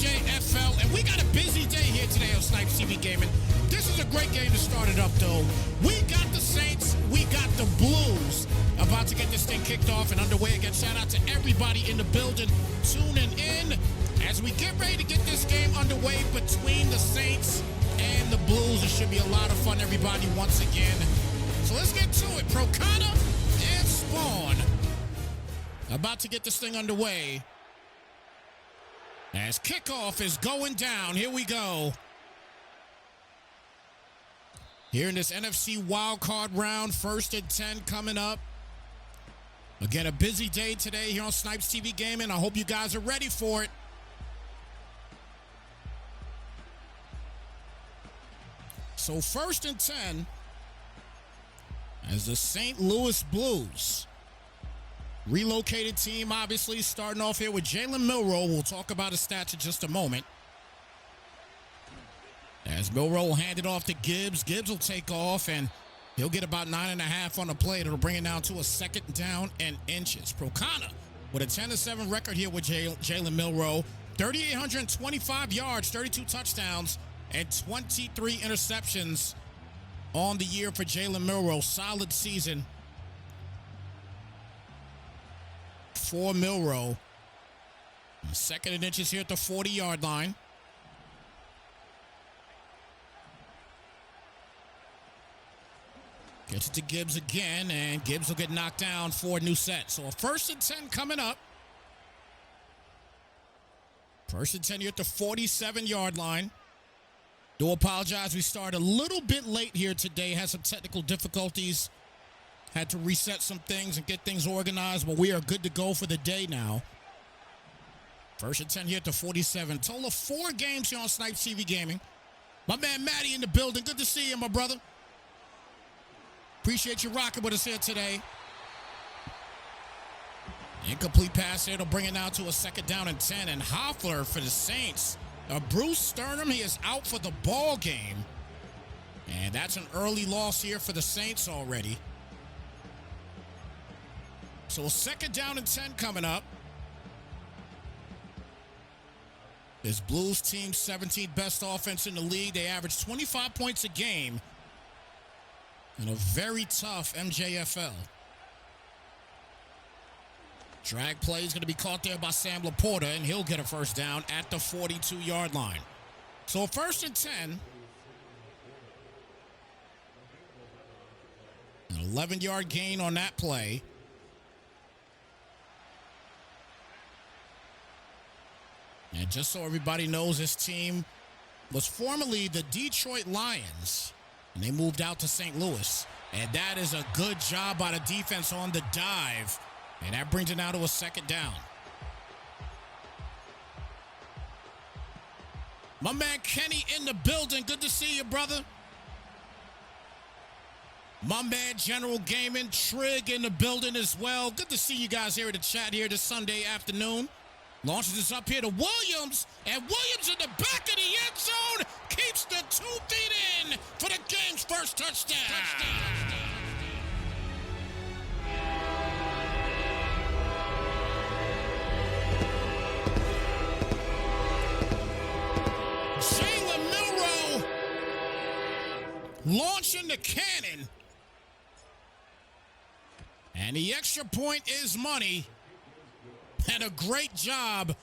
Mjfl, and we got a busy day here today on Snypz TV Gaming. This is a great game to start it up, though. We got the Saints, we got the Blues. About to get this thing kicked off and underway again. Shout out to everybody in the building tuning in as we get ready to get this game underway between the Saints and the Blues. It should be a lot of fun, everybody, once again. So let's get to it. Procana and Spawn about to get this thing underway. As kickoff is going down, here we go. Here in this NFC Wildcard round, 1st and 10 coming up. Again, a busy day today here on Snypz TV Gaming. I hope you guys are ready for it. So 1st and 10 as the St. Louis Blues. Relocated team, obviously, starting off here with Jalen Milroe. We'll talk about his stats in just a moment. As Milroe will hand it off to Gibbs. Gibbs will take off, and he'll get about 9.5 on the play. It'll bring it down to a 2nd down and inches. Procana with a 10-7 record here with Jalen Milroe. 3,825 yards, 32 touchdowns, and 23 interceptions on the year for Jalen Milroe. Solid season for Milroe. 2nd and inches here at the 40-yard line. Gets it to Gibbs again, and Gibbs will get knocked down for a new set. So a 1st and 10 coming up. 1st and 10 here at the 47-yard line. Do apologize, we started a little bit late here today. Had some technical difficulties. Had to reset some things and get things organized, but we are good to go for the day now. 1st and 10 here at the 47. Total of 4 games here on Snypz TV Gaming. My man Matty in the building. Good to see you, my brother. Appreciate you rocking with us here today. Incomplete pass here. It'll bring it now to a 2nd down and 10. And Hoffler for the Saints. Bruce Sternum, he is out for the ball game. And that's an early loss here for the Saints already. So a 2nd down and 10 coming up. This Blues team, 17th best offense in the league. They average 25 points a game in a very tough Mjfl. Drag play is going to be caught there by Sam Laporta, and he'll get a 1st down at the 42-yard line. So 1st and 10. An 11-yard gain on that play. And just so everybody knows, this team was formerly the Detroit Lions, and they moved out to St. Louis. And that is a good job by the defense on the dive. And that brings it now to a 2nd down. My man Kenny in the building. Good to see you, brother. My man General Gaming, Trig in the building as well. Good to see you guys here at the chat here this Sunday afternoon. Launches this up here to Williams, and Williams in the back of the end zone keeps the 2 feet in for the game's 1st touchdown. Jalen Milroe launching the cannon, and the extra point is money. And a great job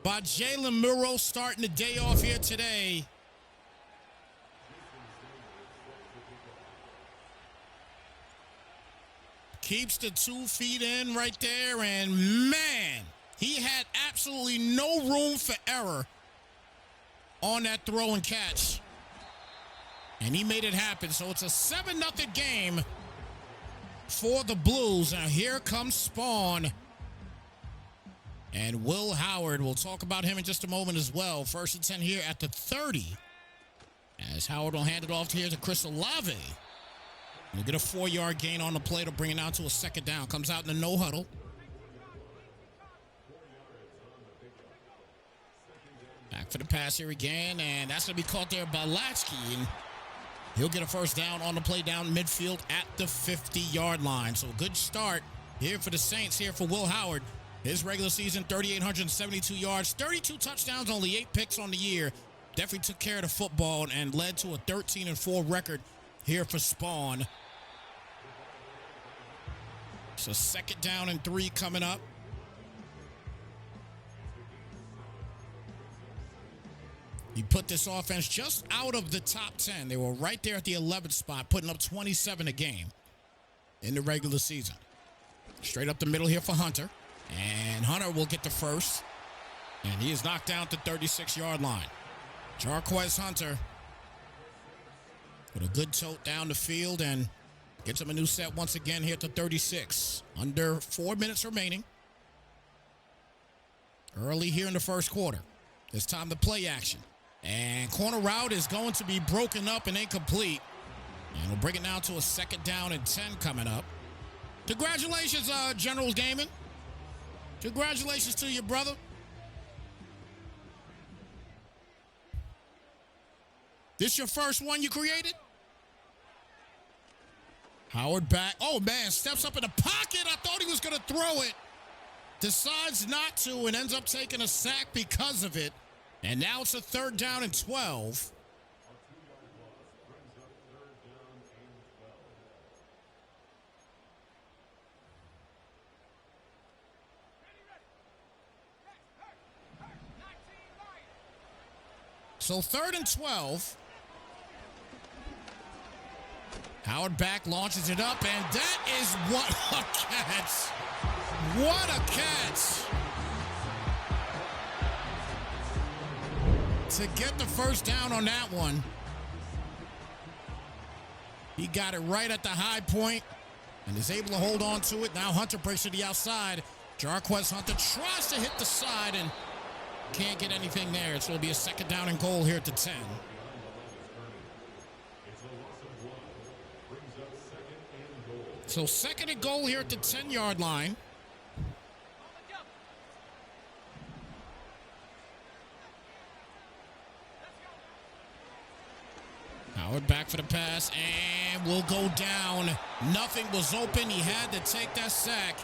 by Jalen Milroe starting the day off here today. Keeps the 2 feet in right there, and man, he had absolutely no room for error on that throw and catch. And he made it happen. So it's a 7-0 game for the Blues. Now here comes Spawn. And Will Howard, we'll talk about him in just a moment as well. 1st and 10 here at the 30. As Howard will hand it off here to Chris Olave. We'll get a 4-yard gain on the play to bring it out to a 2nd down. Comes out in the no huddle. Back for the pass here again, and that's going to be caught there by Latsky. And he'll get a 1st down on the play down midfield at the 50-yard line. So a good start here for the Saints, here for Will Howard. His regular season, 3,872 yards, 32 touchdowns, only 8 picks on the year. Definitely took care of the football and led to a 13-4 record here for Spawn. So 2nd down and 3 coming up. He put this offense just out of the top 10. They were right there at the 11th spot, putting up 27 a game in the regular season. Straight up the middle here for Hunter. And Hunter will get the first. And he is knocked down to 36-yard line. Jarquez Hunter with a good tote down the field and gets him a new set once again here to 36. Under 4 minutes remaining. Early here in the first quarter. It's time to play action. And corner route is going to be broken up and incomplete. And we'll bring it now to a 2nd down and 10 coming up. Congratulations, General Gaming. Congratulations to you, brother. This your first one you created? Howard back. Oh, man, steps up in the pocket. I thought he was going to throw it. Decides not to and ends up taking a sack because of it. And now it's a 3rd down and 12. So 3rd and 12. Howard back launches it up, and that is what a catch. What a catch. To get the first down on that one. He got it right at the high point and is able to hold on to it. Now Hunter breaks to the outside. Jarquez Hunter tries to hit the side and can't get anything there. It's going to be a 2nd down and goal here at the 10. So 2nd and goal here at the 10-yard line. Howard back for the pass and will go down. Nothing was open. He had to take that sack.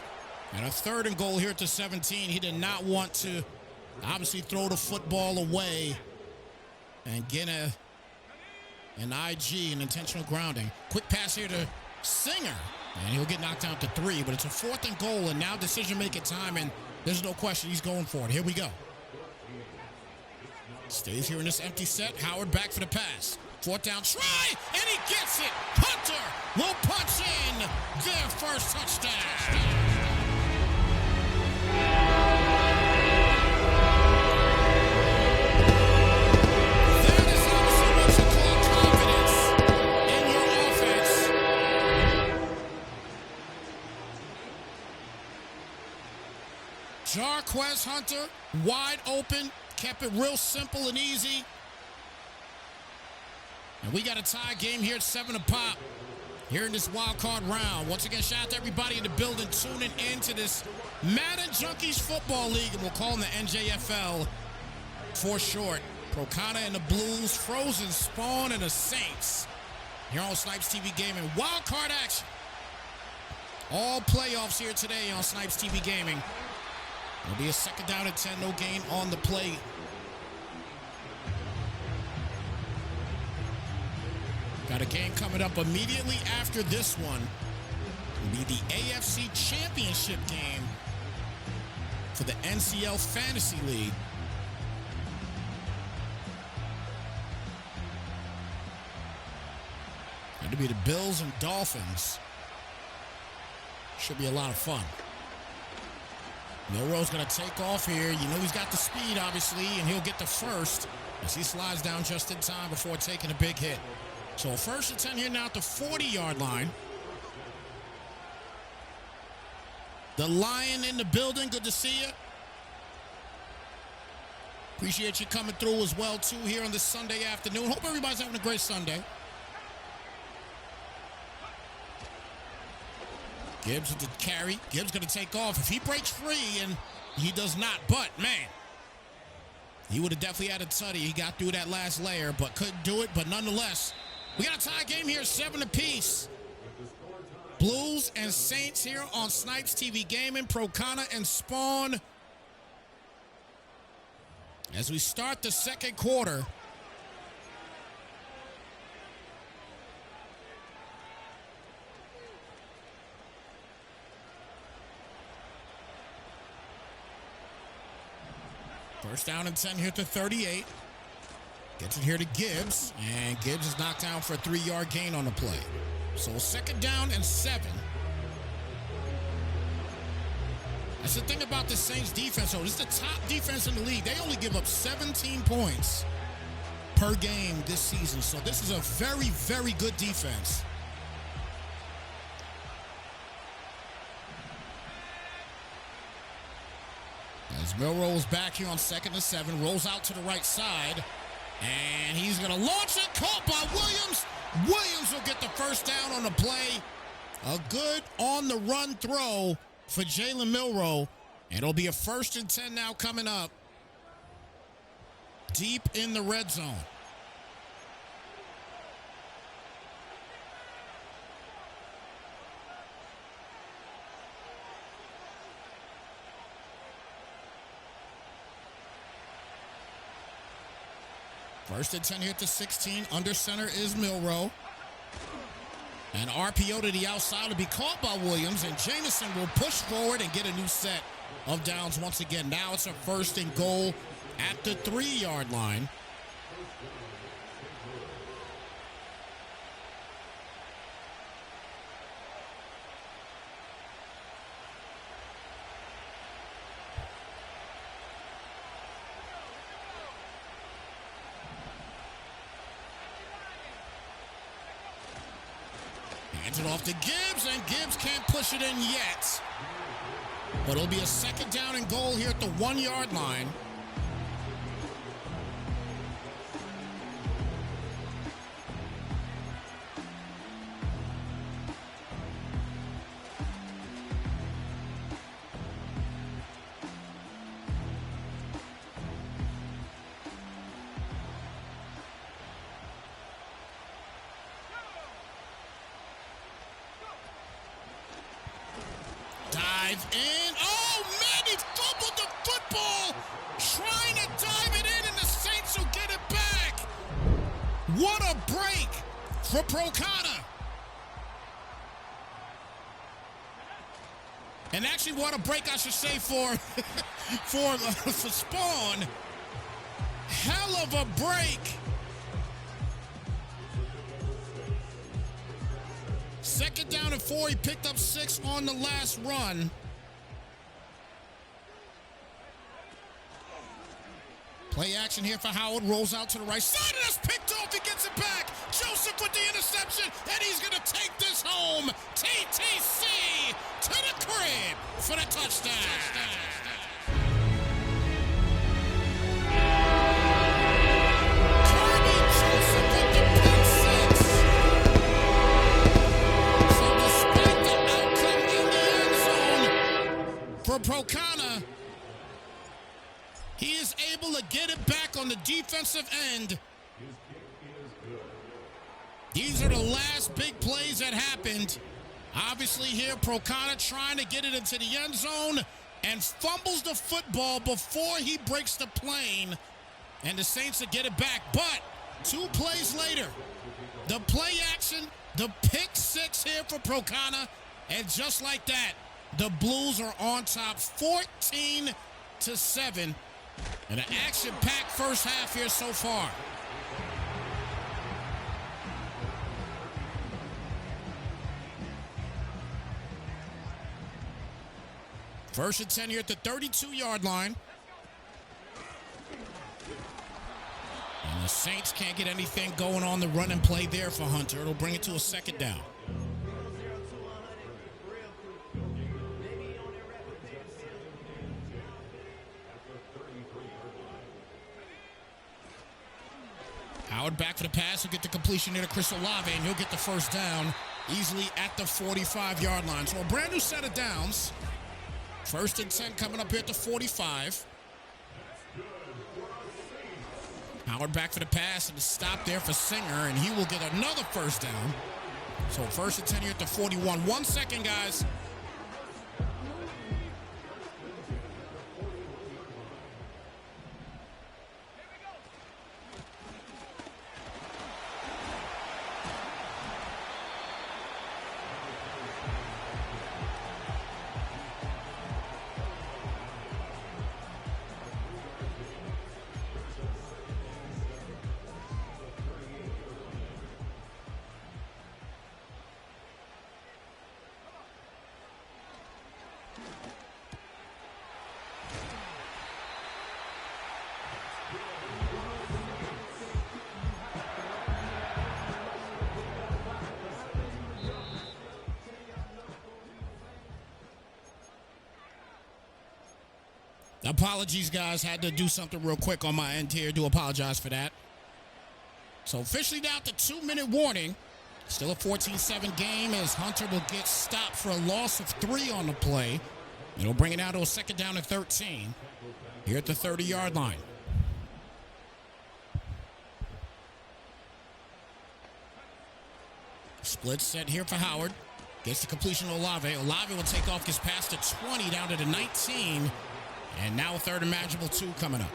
And a 3rd and goal here at the 17. He did not want to obviously throw the football away and get an IG, an intentional grounding. Quick pass here to Singer. And he'll get knocked down to 3, but it's a 4th and goal, and now decision-making time, and there's no question he's going for it. Here we go. Stays here in this empty set. Howard back for the pass. 4th down try, and he gets it. Hunter will punch in their first touchdown. That is obviously what you call confidence in your offense. Jarquez Hunter, wide open, kept it real simple and easy. And we got a tie game here at 7 pop here in this wild card round. Once again, shout out to everybody in the building tuning into this Madden Junkies Football League, and we'll call them the NJFL for short. Procana and the Blues, Frozen, Spawn, and the Saints here on Snypz TV Gaming. Wild card action. All playoffs here today on Snypz TV Gaming. It'll be a 2nd down and 10, no gain on the play. Got a game coming up immediately after this one. It'll be the AFC Championship game for the NCL Fantasy League. It'll be the Bills and Dolphins. Should be a lot of fun. Milroe's going to take off here. You know he's got the speed, obviously, and he'll get the first as he slides down just in time before taking a big hit. So 1st and 10 here now at the 40-yard line. The Lion in the building. Good to see you. Appreciate you coming through as well, too, here on this Sunday afternoon. Hope everybody's having a great Sunday. Gibbs with the carry. Gibbs going to take off. If he breaks free, and he does not, but, man, he would have definitely had a tutty. He got through that last layer, but couldn't do it. But nonetheless, we got a tie game here, 7 apiece. Blues and Saints here on Snypz TV Gaming, Procana and Spawn. As we start the second quarter. First down and 10 here to 38. Gets it here to Gibbs, and Gibbs is knocked down for a 3-yard gain on the play. So second down and 7. That's the thing about the Saints defense, though. This is the top defense in the league. They only give up 17 points per game this season. So this is a very, very good defense. As Milroe is back here on 2nd and 7, rolls out to the right side, and he's going to launch it, caught by Williams. Williams will get the first down on the play. A good on-the-run throw for Jalen Milroe, and it'll be a 1st and 10 now coming up deep in the red zone. First and 10 here at the 16. Under center is Milroe. An RPO to the outside to be caught by Williams, and Jamison will push forward and get a new set of downs once again. Now it's a 1st and goal at the 3-yard line. Hands it off to Gibbs, and Gibbs can't push it in yet. But it'll be a 2nd down and goal here at the 1-yard line. Dive in. Oh, man, he fumbled the football. Trying to dive it in, and the Saints will get it back. What a break for Procana. And actually, what a break, I should say, for Spawn. Hell of a break. 2nd down and 4. He picked up 6 on the last run. Play action here for Howard. Rolls out to the right side, and it's picked off. He gets it back. Joseph with the interception, and he's going to take this home. TTC to the crib for the touchdown. For Procana, he is able to get it back on the defensive end. These are the last big plays that happened. Obviously here, Procana trying to get it into the end zone and fumbles the football before he breaks the plane. And the Saints will get it back. But 2 plays later, the play action, the pick 6 here for Procana. And just like that, the Blues are on top 14-7 in an action-packed first half here so far. First and 10 here at the 32-yard line. And the Saints can't get anything going on the run and play there for Hunter. It'll bring it to a 2nd down. Howard back for the pass. He'll get the completion near to Chris Olave, and he'll get the first down easily at the 45-yard line. So a brand new set of downs. First and 10 coming up here at the 45. Howard back for the pass, and a stop there for Singer, and he will get another first down. So 1st and 10 here at the 41. 1 second, guys. Apologies, guys. Had to do something real quick on my end here. Do apologize for that. So officially down to 2-minute warning. Still a 14-7 game as Hunter will get stopped for a loss of 3 on the play. It'll bring it out to a 2nd down and 13 here at the 30-yard line. Split set here for Howard. Gets the completion to Olave. Olave will take off, gets past the 20 down to the 19. And now a 3rd and manageable 2 coming up.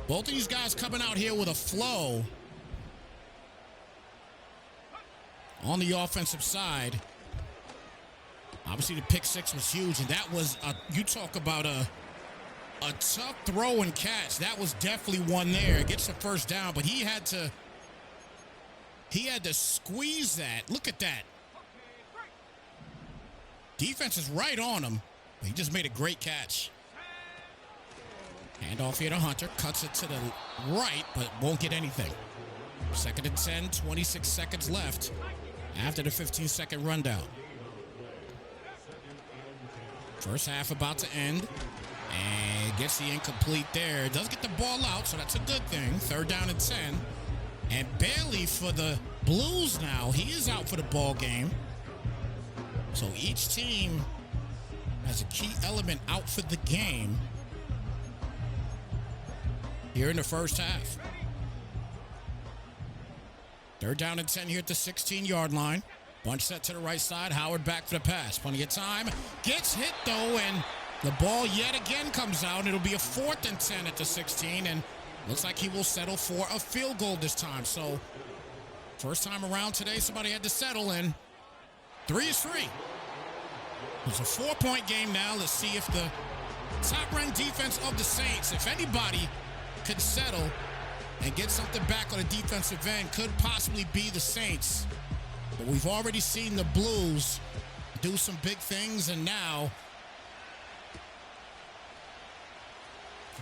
Both of these guys coming out here with a flow on the offensive side. Obviously, the pick 6 was huge, and that was, you talk about a tough throw and catch. That was definitely one there. It gets the 1st down, but he had to squeeze that. Look at that. Defense is right on him. He just made a great catch. Handoff here to Hunter. Cuts it to the right, but won't get anything. 2nd and 10, 26 seconds left after the 15-second rundown. First half about to end. And gets the incomplete there. Does get the ball out, so that's a good thing. 3rd down and 10. And Bailey for the Blues now. He is out for the ball game. So each team has a key element out for the game here in the first half. 3rd down and 10 here at the 16-yard line. Bunch set to the right side. Howard back for the pass. Plenty of time. Gets hit, though, and the ball yet again comes out. It'll be a 4th and 10 at the 16, and looks like he will settle for a field goal this time. So first time around today, somebody had to settle in. 3 is 3. It's a 4-point game now. Let's see if the top-ranked defense of the Saints, if anybody could settle and get something back on the defensive end, could possibly be the Saints. But we've already seen the Blues do some big things, and now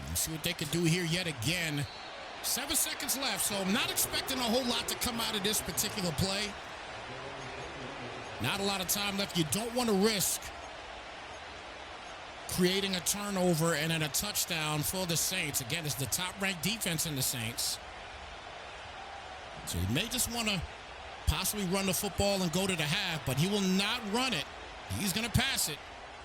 let's see what they could do here yet again. 7 seconds left, so I'm not expecting a whole lot to come out of this particular play. Not a lot of time left. You don't want to risk creating a turnover and then a touchdown for the Saints. Again, it's the top-ranked defense in the Saints. So he may just want to possibly run the football and go to the half, but he will not run it. He's going to pass it,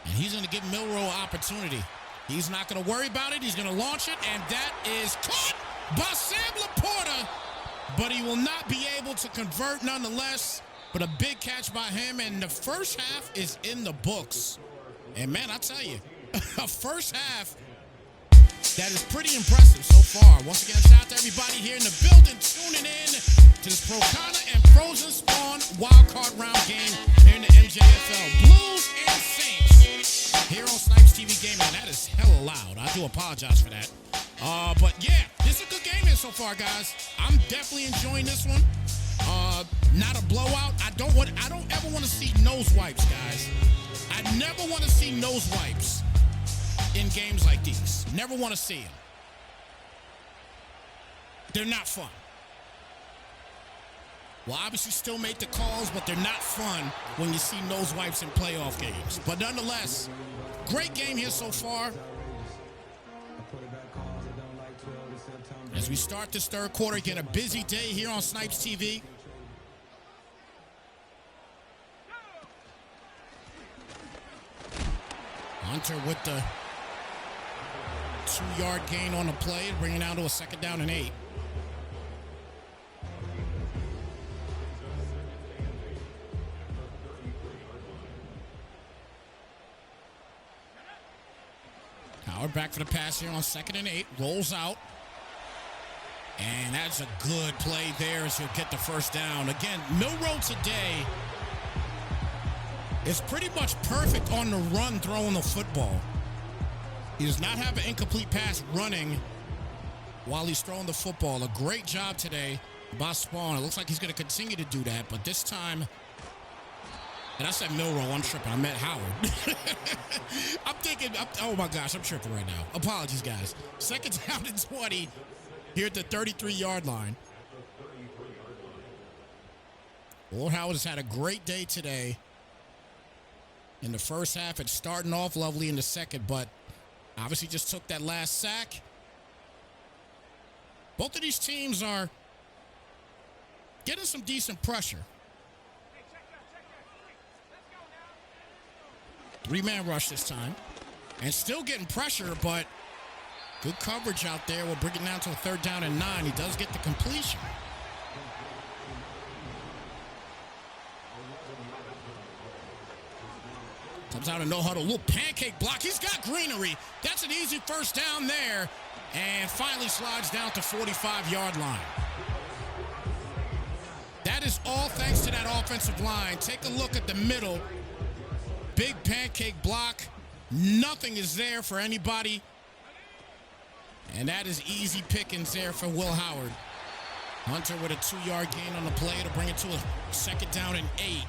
and he's going to give Milroe opportunity. He's not going to worry about it. He's going to launch it, and that is caught by Sam Laporta, but he will not be able to convert nonetheless. But a big catch by him, and the first half is in the books. And, man, I tell you, a first half that is pretty impressive so far. Once again, shout out to everybody here in the building tuning in to this Procana and Frozen Spawn Wildcard round game here in the Mjfl. Blues and Saints here on Snypz TV Gaming. That is hella loud. I do apologize for that. But, yeah, this is a good game here so far, guys. I'm definitely enjoying this one. Not a blowout. I don't ever want to see nose wipes, guys. I never want to see nose wipes in games like these. Never want to see them. They're not fun. Well, obviously still make the calls, but they're not fun when you see nose wipes in playoff games. But nonetheless, great game here so far. As we start this third quarter, again, a busy day here on Snypz TV. Hunter with the 2-yard gain on the play, bringing down to a 2nd down and 8. Howard back for the pass here on 2nd and 8. Rolls out. And that's a good play there as he'll get the first down. Again, Milroe today is pretty much perfect on the run throwing the football. He does not have an incomplete pass running while he's throwing the football. A great job today by Spawn. It looks like he's going to continue to do that, but this time, and I said Milroe, I'm tripping. I meant Howard. I'm thinking, oh my gosh, I'm tripping right now. Apologies, guys. 2nd down and 20 here at the 33-yard line. Lord Howard has had a great day today. In the first half, it's starting off lovely in the second, but obviously just took that last sack. Both of these teams are getting some decent pressure. 3-man rush this time. And still getting pressure, but good coverage out there. We'll bring it down to a 3rd down and 9. He does get the completion. Comes out of no huddle. Little pancake block. He's got greenery. That's an easy first down there. And finally slides down to 45-yard line. That is all thanks to that offensive line. Take a look at the middle. Big pancake block. Nothing is there for anybody. And that is easy pickings there for Will Howard. Hunter with a 2-yard gain on the play to bring it to a 2nd down and 8.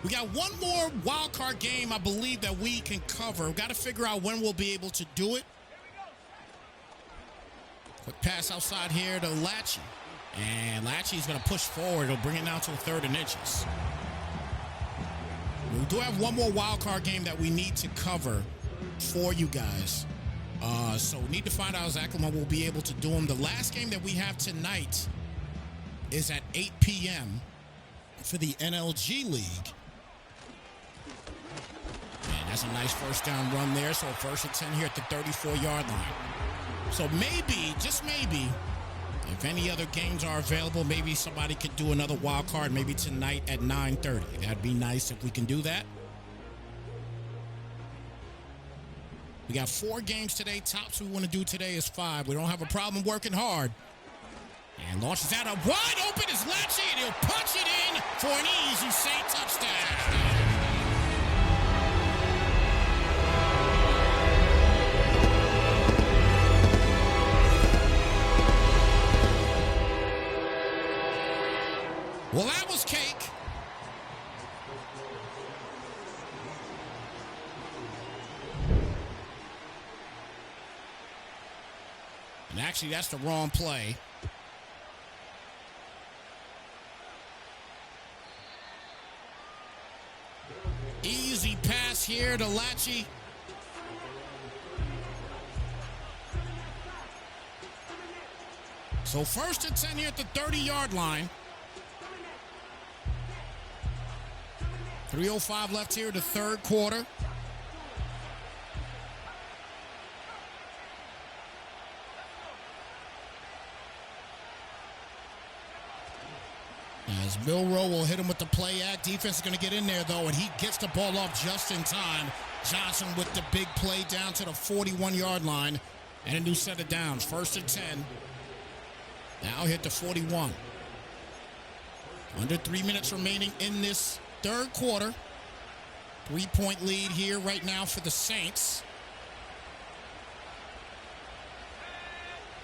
We got one more wild card game, I believe, that we can cover. We've got to figure out when we'll be able to do it. Quick pass outside here to Latchy. And Latchy's going to push forward. He'll bring it down to a 3rd and inches. We do have one more wild card game that we need to cover for you guys. So we need to find out exactly when we'll be able to do them. The last game that we have tonight is at 8 p.m. for the NLG League. And that's a nice first down run there. So 1st and 10 here at the 34-yard line. So maybe, just maybe, if any other games are available, maybe somebody could do another wild card maybe tonight at 9:30. That'd be nice if we can do that. We got 4 games today. Tops we want to do today is 5. We don't have a problem working hard. And launches out. Wide open is Latchy, and he'll punch it in for an easy Saint touchdown. Well, that was cake. And actually, that's the wrong play. Easy pass here to Latchy. So 1st and 10 here at the 30-yard line. 3:05 left here, the 3rd quarter. As Milroe will hit him with the play act. Defense is going to get in there, though, and he gets the ball off just in time. Johnson with the big play down to the 41-yard line and a new set of downs. 1st and 10. Now hit the 41. Under 3 minutes remaining in this 3rd quarter. 3-point lead here right now for the Saints.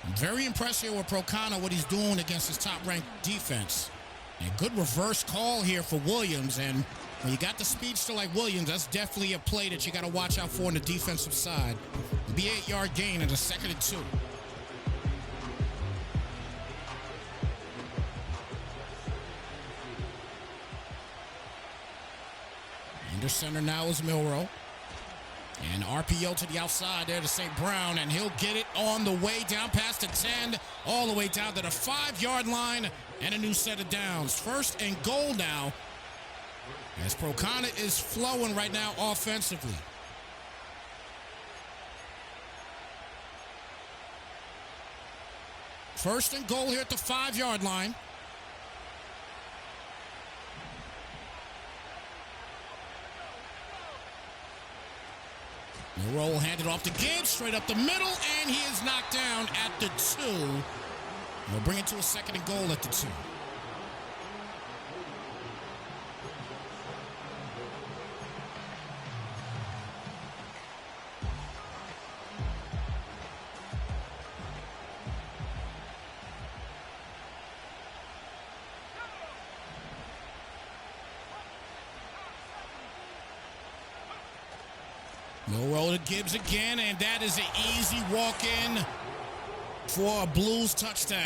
I'm very impressed here with Procana, what he's doing against his top-ranked defense. And good reverse call here for Williams. And when you got the speedster like Williams, that's definitely a play that you got to watch out for on the defensive side. It'll be 8-yard gain in the 2nd and 2. Under center now is Milroe. And RPO to the outside there to St. Brown, and he'll get it on the way down past the 10, all the way down to the 5-yard line, and a new set of downs. 1st and goal now, as Procana is flowing right now offensively. First and goal here at the 5-yard line. Monroe will hand it off to Gibbs, straight up the middle, and he is knocked down at the 2. We'll bring it to a 2nd and goal at the 2. Monroe to Gibbs again, and that is an easy walk-in for a Blues touchdown.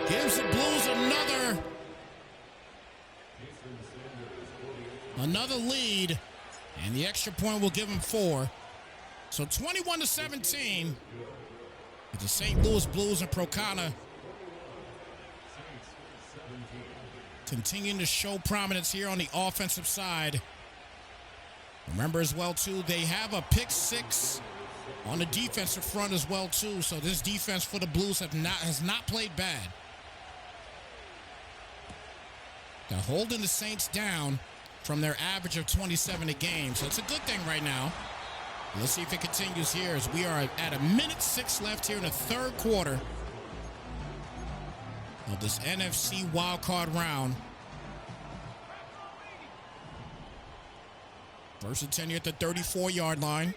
Gives the Blues another lead, and the extra point will give them 4. So 21-17. The St. Louis Blues and Procana continuing to show prominence here on the offensive side. Remember as well, too, they have a pick 6 on the defensive front as well, too. So this defense for the Blues has not played bad. They're holding the Saints down from their average of 27 a game. So it's a good thing right now. Let's see if it continues here as we are at a minute 6 left here in the 3rd quarter of this NFC Wildcard round. 1st and 10 here at the 34-yard line.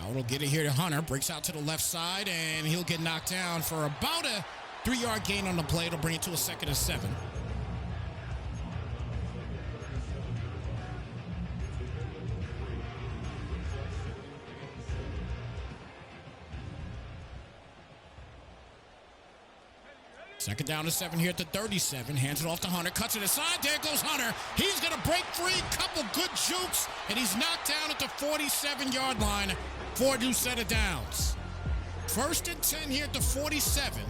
Howard will get it here to Hunter. Breaks out to the left side, and he'll get knocked down for about a 3-yard gain on the play. It'll bring it to a 2nd and 7. Second down to 7 here at the 37. Hands it off to Hunter. Cuts it aside. There goes Hunter. He's going to break free. Couple good jukes. And he's knocked down at the 47-yard line for a new set of downs. 1st and 10 here at the 47.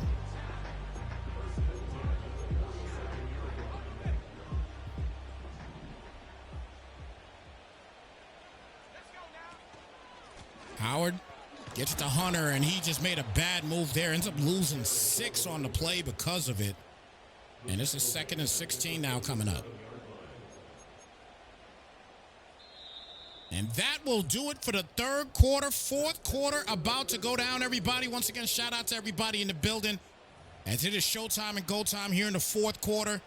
Howard gets it to Hunter, and he just made a bad move there. Ends up losing 6 on the play because of it. And this is 2nd and 16 now coming up. And that will do it for the 3rd quarter. 4th quarter about to go down, everybody. Once again, shout out to everybody in the building as it is showtime and go time here in the 4th quarter.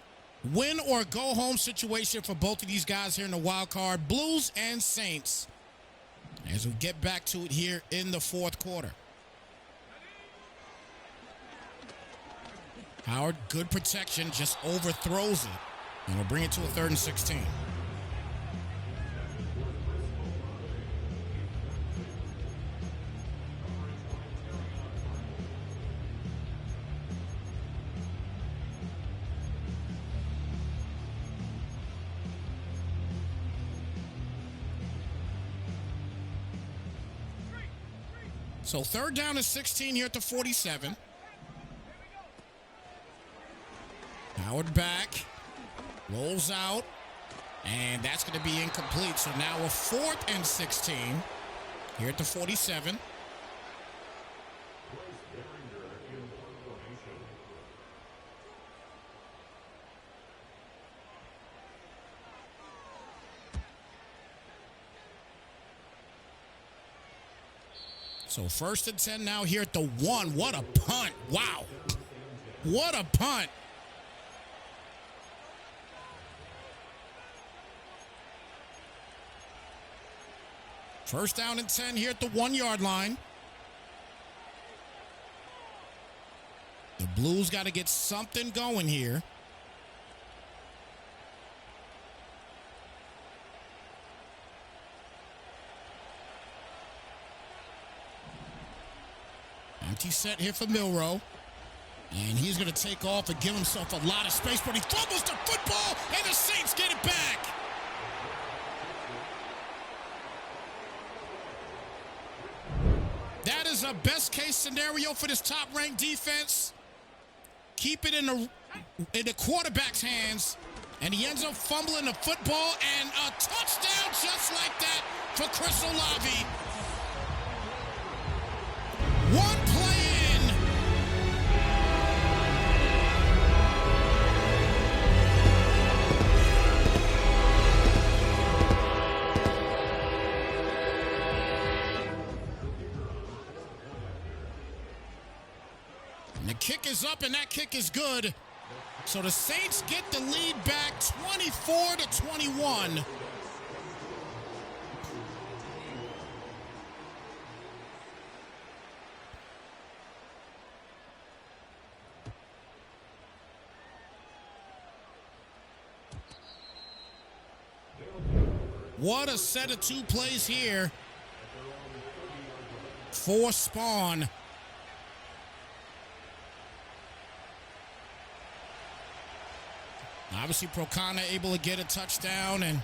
Win or go home situation for both of these guys here in the wild card, Blues and Saints, as we get back to it here in the 4th quarter. Howard, good protection, just overthrows it. And we'll bring it to a 3rd and 16. So 3rd down and 16 here at the 47. Howard back, rolls out, and that's going to be incomplete. So now a 4th and 16 here at the 47. So 1st and 10 now here at the 1. What a punt. Wow. What a punt. First down and 10 here at the 1-yard line. The Blues got to get something going here. Empty set here for Milroe. And he's going to take off and give himself a lot of space, but he fumbles the football, and the Saints get it back. That is a best-case scenario for this top-ranked defense. Keep it in the quarterback's hands, and he ends up fumbling the football, and a touchdown just like that for Chris Olave. 1 kick is up, and that kick is good. So the Saints get the lead back 24-21. What a set of two plays here for Spawn. Obviously, Procana able to get a touchdown, and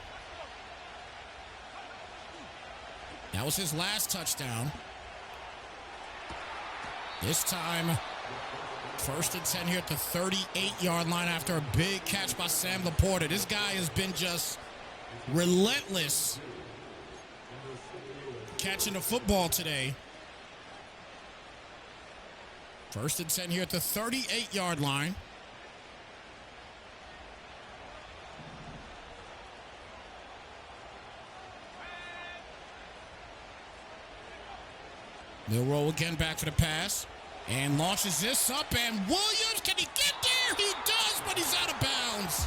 that was his last touchdown. This time, 1st and 10 here at the 38-yard line after a big catch by Sam Laporta. This guy has been just relentless catching the football today. 1st and 10 here at the 38-yard line. They'll roll again back for the pass and launches this up, and Williams, can he get there? He does, but he's out of bounds.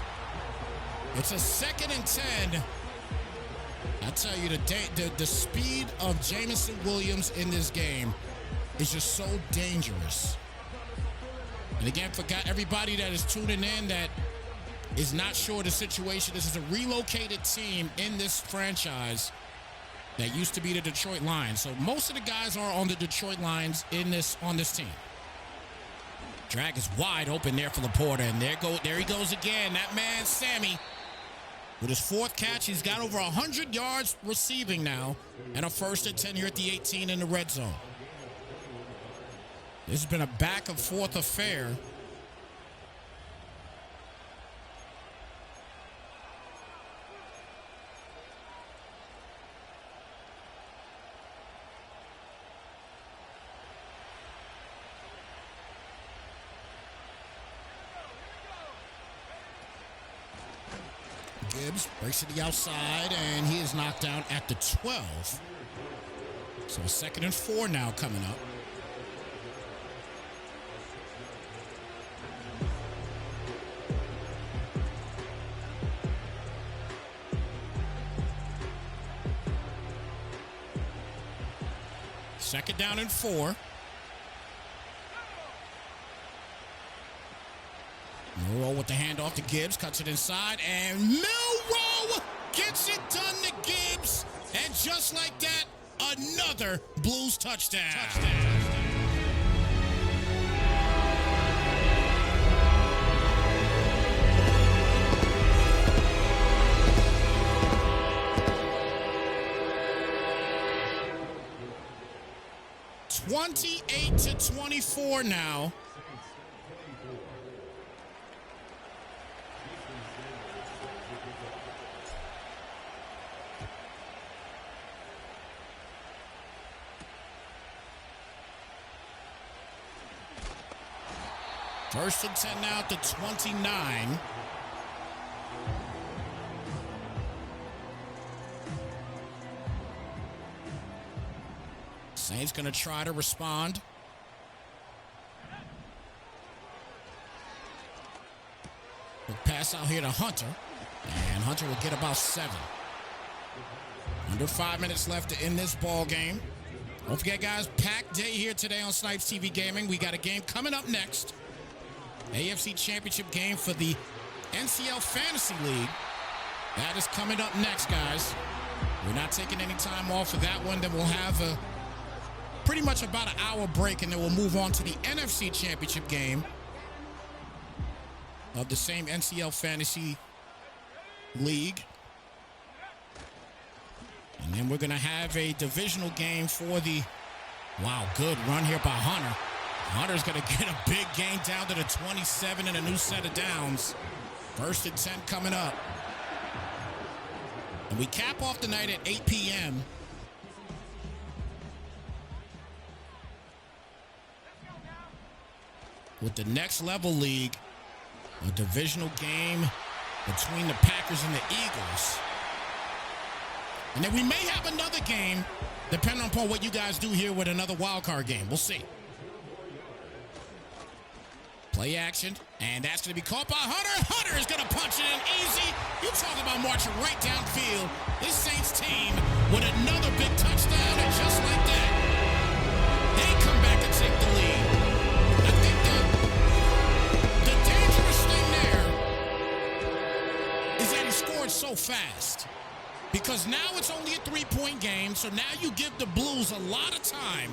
It's a 2nd and 10. I tell you, the speed of Jameson Williams in this game is just so dangerous. And again, for everybody that is tuning in that is not sure of the situation, this is a relocated team in this franchise that used to be the Detroit Lions. So most of the guys are on the Detroit Lions on this team. Drag is wide open there for Laporta, and there he goes again. That man, Sammy, with his 4th catch, he's got over 100 yards receiving now, and a 1st and 10 here at the 18 in the red zone. This has been a back and forth affair. Gibbs breaks to the outside, and he is knocked down at the 12. So 2nd and 4 now coming up. Second down and 4. Milrow with the handoff to Gibbs, cuts it inside, and Milrow gets it done to Gibbs. And just like that, another Blues touchdown. 28-24 now. First and 10 now at the 29. Saints going to try to respond. Quick pass out here to Hunter. And Hunter will get about 7. Under 5 minutes left to end this ball game. Don't forget, guys, packed day here today on Snypz TV Gaming. We got a game coming up next. AFC Championship game for the NCL Fantasy League. That is coming up next, guys. We're not taking any time off for that one. Then we'll have a pretty much about an hour break, and then we'll move on to the NFC Championship game of the same NCL Fantasy League. And then we're going to have a divisional game for the, wow, good run here by Hunter. Hunter's going to get a big gain down to the 27 and a new set of downs. First and 10 coming up. And we cap off the night at 8 p.m. with the Next Level League, a divisional game between the Packers and the Eagles. And then we may have another game, depending upon what you guys do here with another wild card game. We'll see. Play action, and that's going to be caught by Hunter. Hunter is going to punch it in easy. You talk about marching right downfield. This Saints team with another big touchdown, and just like that, they come back and take the lead. I think the dangerous thing there is that he scored so fast, because now it's only a 3-point game, so now you give the Blues a lot of time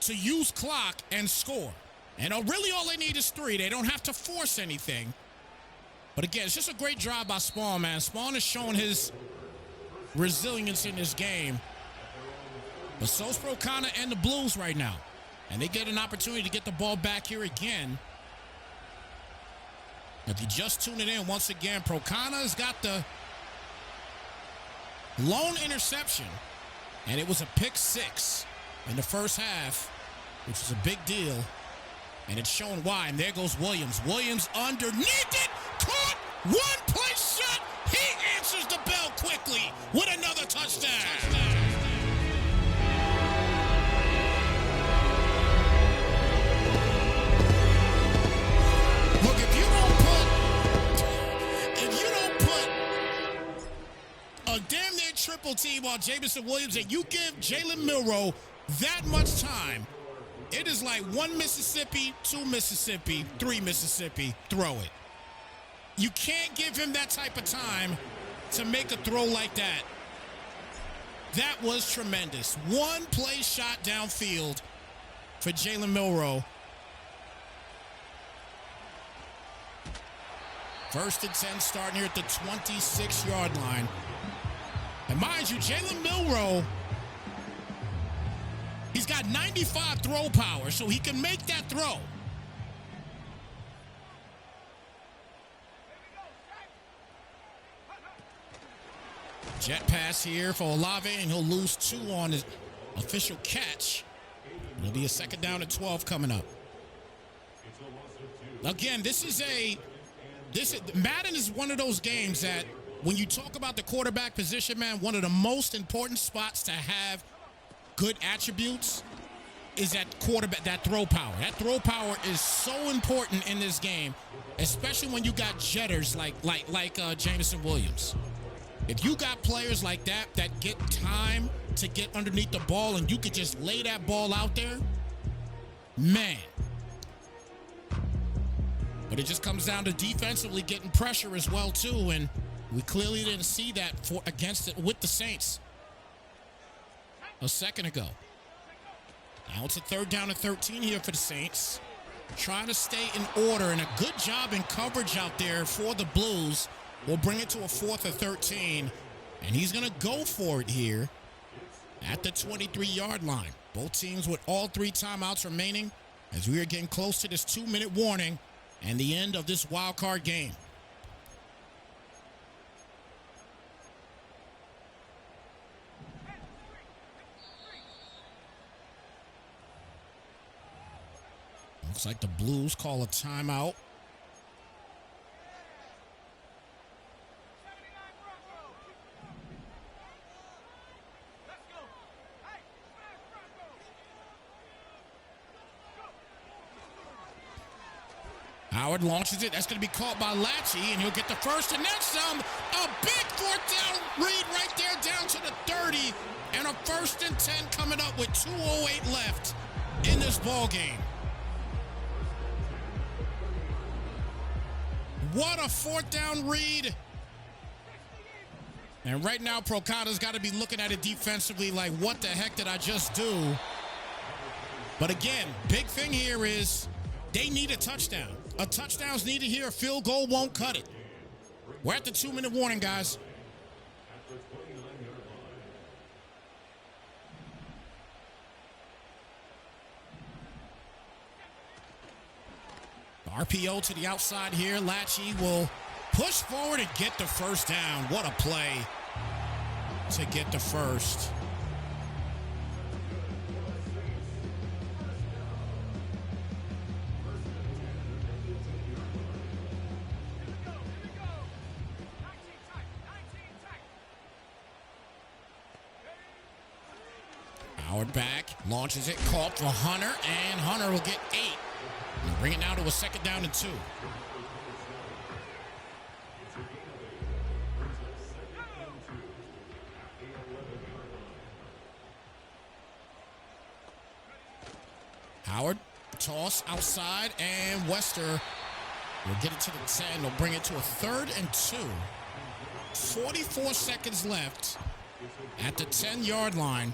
to use clock and score. And really all they need is 3. They don't have to force anything. But again, it's just a great drive by Spawn, man. Spawn has shown his resilience in this game. But so's Procana and the Blues right now. And they get an opportunity to get the ball back here again. If you just tune it in, once again, Procana has got the lone interception. And it was a pick 6 in the first half, which is a big deal, and it's shown why. And there goes Williams. Williams underneath it, caught, one-play shot. He answers the bell quickly with another touchdown. Look, if you don't put a damn near triple team on Jameson Williams and you give Jalen Milroe that much time, it is like 1 Mississippi, 2 Mississippi, 3 Mississippi, throw it. You can't give him that type of time to make a throw like that. That was tremendous. One play shot downfield for Jalen Milroe. 1st and 10 starting here at the 26-yard line. And mind you, Jalen Milroe, he's got 95 throw power, so he can make that throw. Jet pass here for Olave, and he'll lose 2 on his official catch. It'll be a 2nd down and 12 coming up. Again, Madden is one of those games that when you talk about the quarterback position, man, one of the most important spots to have good attributes is that quarterback, that throw power. That throw power is so important in this game, especially when you got jetters like Jameson Williams. If you got players like that get time to get underneath the ball and you could just lay that ball out there, man. But it just comes down to defensively getting pressure as well too, and we clearly didn't see that with the Saints a second ago. Now it's a 3rd down and 13 here for the Saints. Trying to stay in order, and a good job in coverage out there for the Blues. We'll bring it to a 4th and 13, and he's going to go for it here at the 23-yard line. Both teams with all 3 timeouts remaining as we are getting close to this 2-minute warning and the end of this wild card game. Looks like the Blues call a timeout. Howard launches it. That's going to be caught by Latchy, and he'll get the first, and then some. A big 4th down read right there down to the 30, and a 1st and 10 coming up with 2:08 left in this ball game. What a 4th down read. And right now, Procada's got to be looking at it defensively like, what the heck did I just do? But again, big thing here is they need a touchdown. A touchdown's needed here. A field goal won't cut it. We're at the 2-minute warning, guys. RPO to the outside here. Latchy will push forward and get the 1st down. What a play to get the first. Howard back. Launches it, caught for Hunter, and Hunter will get 8. And bring it now to a 2nd down and 2. Howard, toss outside, and Wester will get it to the 10. They'll bring it to a 3rd and 2. 44 seconds left at the 10-yard line.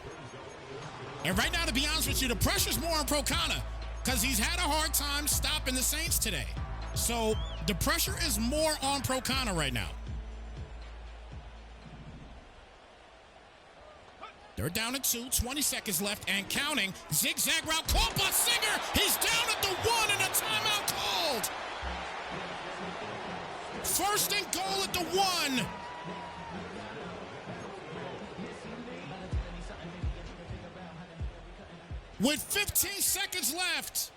And right now, to be honest with you, the pressure's more on Procana because he's had a hard time stopping the Saints today. So the pressure is more on Procana right now. 3rd down and 2, 20 seconds left and counting. Zigzag route caught by Singer. He's down at the 1 and a timeout called. 1st and goal at the 1. With 15 seconds left.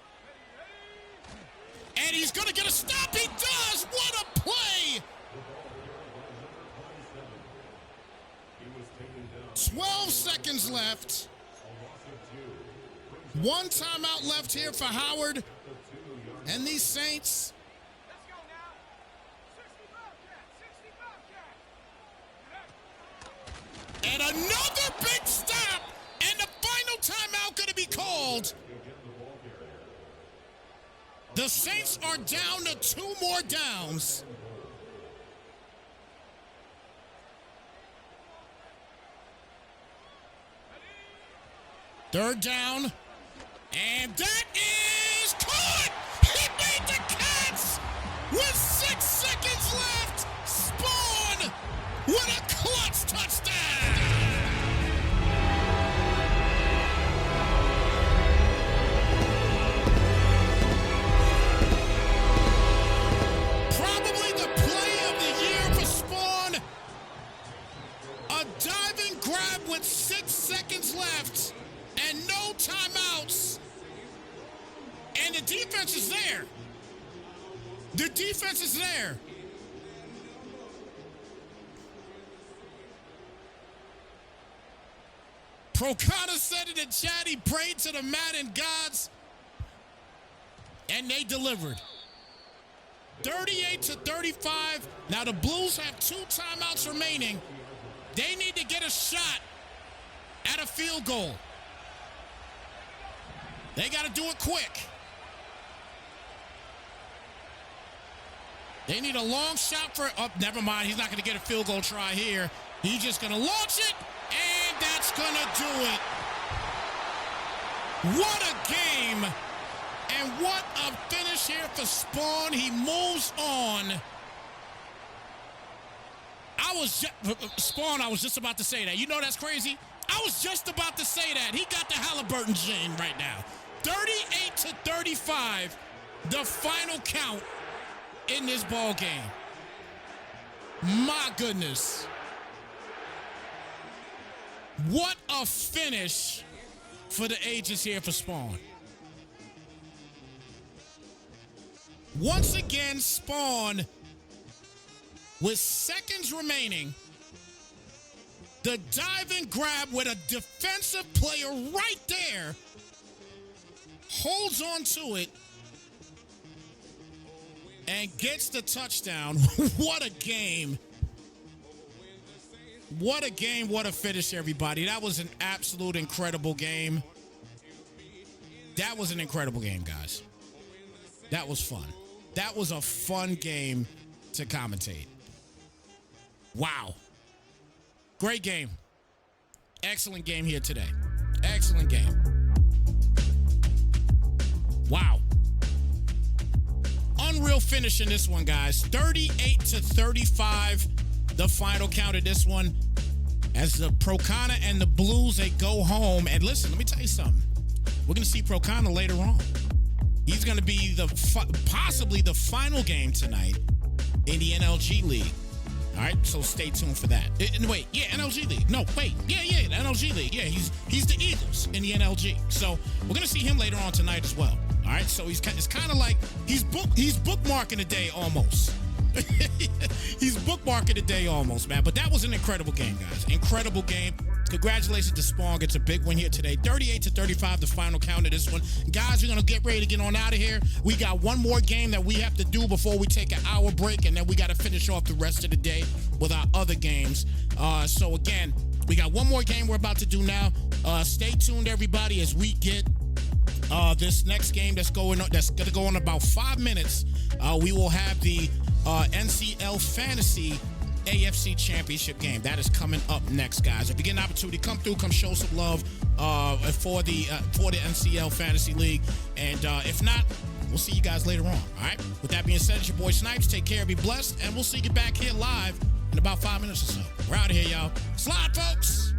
And he's going to get a stop. He does. What a play. 12 seconds left. 1 timeout left here for Howard. And these Saints. And another big stop. And the final timeout going to be called. The Saints are down to 2 more downs. Third down, and that is caught! He made the catch with 6 seconds left. Spawn with a clutch touchdown! Probably the play of the year for Spawn. A diving grab with 6 seconds left. And no timeouts. And the defense is there. The defense is there. Procana said in the chat he prayed to the Madden gods. And they delivered. 38-35. Now the Blues have 2 timeouts remaining. They need to get a shot at a field goal. They got to do it quick. They need a long shot for, oh, never mind. He's not going to get a field goal try here. He's just going to launch it, and that's going to do it. What a game, and what a finish here for Spawn. He moves on. Spawn, I was just about to say that. You know that's crazy? I was just about to say that. He got the Halliburton gene right now. 38-35, the final count in this ball game. My goodness. What a finish for the ages here for Spawn. Once again, Spawn, with seconds remaining, the diving grab with a defensive player right there, holds on to it, and gets the touchdown. What a game. What a game, what a finish, everybody. That was an absolute incredible game. That was an incredible game, guys. That was fun. That was a fun game to commentate. Wow. Great game. Excellent game here today. Excellent game. Wow. Unreal finish in this one, guys. 38-35, the final count of this one. As the Procana and the Blues, they go home. And listen, let me tell you something. We're going to see Procana later on. He's going to be possibly the final game tonight in the NLG League. All right, so stay tuned for that. Wait, yeah, NLG League. No, wait, yeah, the NLG League. Yeah, he's the Eagles in the NLG. So we're gonna see him later on tonight as well. All right, so it's kind of like he's bookmarking the day almost. He's bookmarking the day almost, man. But that was an incredible game, guys. Incredible game. Congratulations to Spawn. Gets a big win here today. 38-35, the final count of this one. Guys, we're going to get ready to get on out of here. We got one more game that we have to do before we take an hour break, and then we got to finish off the rest of the day with our other games. So again, we got one more game we're about to do now. Stay tuned, everybody, as we get this next game that's going to go in about 5 minutes. We will have the NCL Fantasy AFC Championship game. That is coming up next, guys. If you get an opportunity, come through, come show some love for the NCL Fantasy League. And if not, we'll see you guys later on. All right. With that being said, it's your boy Snypz. Take care, be blessed, and we'll see you back here live in about 5 minutes or so. We're out of here, y'all. Slide, folks.